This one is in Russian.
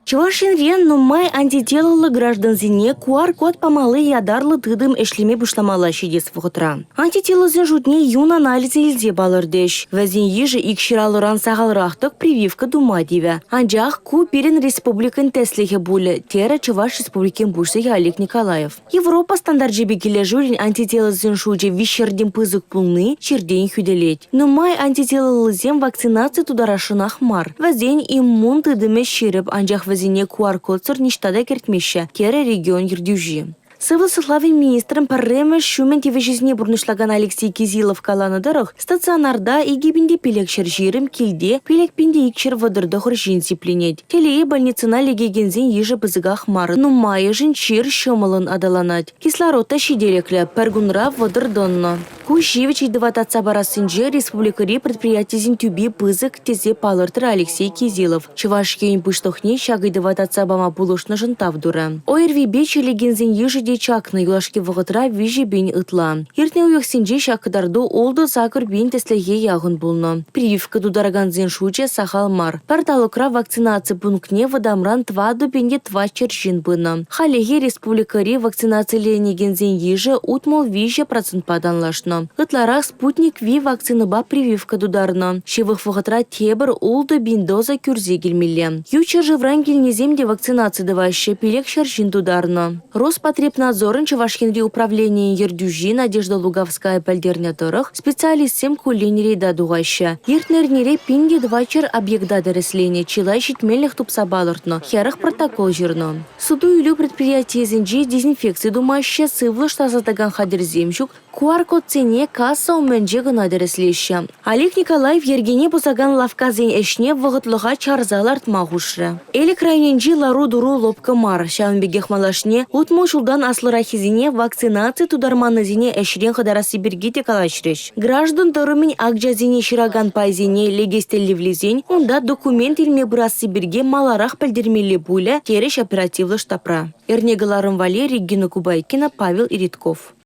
Чувашинрен нумай антителлы гражданзине QR-код помалы ядарлы тыдым эшлеме бушламала шедес вғытра. Антителлызын жутне юн анализы илзе балырдеш. Вәзін ежі икширалыран сағалырақтық прививка дума деве. Анжақ ку перен республикан тәслігі бұлі. Тері Чуваш республикен бұшсы Олег Николаев. Европа стандарт жебе келе жүрін антителлызын жуде вишерден пызык пулны черден хүделет. Нумай антителлызен вакцинация тударашынақ мар. Вәзен иммун тыдыме шеріп анжақ вәзіне QR-код сұрништада кертмеші, кері регион ердюжи. Сывыл сыславин министром парремеш шумен тевежізіне бұрнышлаган Алексей Кизилов каланыдырық стационарда егебінде пелекшер жирім келде пелекпенде икшер вадырды хұржин сипленет. Телее больницына легегензен ежі бізігақ мары. Нумайы жынчир шымылын адаланат. Кислородта шиделеклі пәргунра вадырдонны. Кушевич идывататса барасынжы республикари предприятизин тюби пызык тезе палыртыр Алексей Кизилов. Чувашкейн пыштохне шагыдывататса бама булышны жынтавдуры. Ойрвибе челегензен ежі чакны юлашки вғытра вижи бен ытла. Ертне уяқсенже шақыдарду олды сакыр бен теслеге яғын болны. Прививка дудараганзен шуче сахал мар. Парталықра вакцинация пунктне вадамран тваду бенде твачер жин бына. Халеге республикари вакцинацияленегензен ежі утмол вижи процент паданлашны. Ытларах спутник ви вакцины ба прививка дударны. Шевых вғытра тебір олды бен доза күрзе келмелі. Юча жывран келнеземде вакцинация даваще пелек шаржин дударны. Роспотребнадзорын Чувашкенри управление ердюжи Надежда Луговская пальдернятырых специалистсем кулинери дадугаща. Ертнернере пинге двачер объекта доресления чилай щитмельных тупсабалыртно. Херах протокол жирно. Суду илю предприятие зенджи дезинфекции думаще сывлы штазатаган хадерземщук QR-код цене касса уменже гына дореслеща. Олег Николаев ергене бусаган лавказен эшне вғытлыға чарзаларт мағушры. Элек райненжи лару дуру лопка мар. Шаунбегех малашне утму шулдан аслырахизине вакцинация тударманызине эшрен хадарасы бергите калашреш. Граждан тұрымын акджазине шираган пайзине легестелливлизен, онда документ илме бұрасы берге маларах пәлдермелі бұлі тереш оперативлы штапра. Эрнегаларым Валерий Гена Кубайкина, Павел Иритков.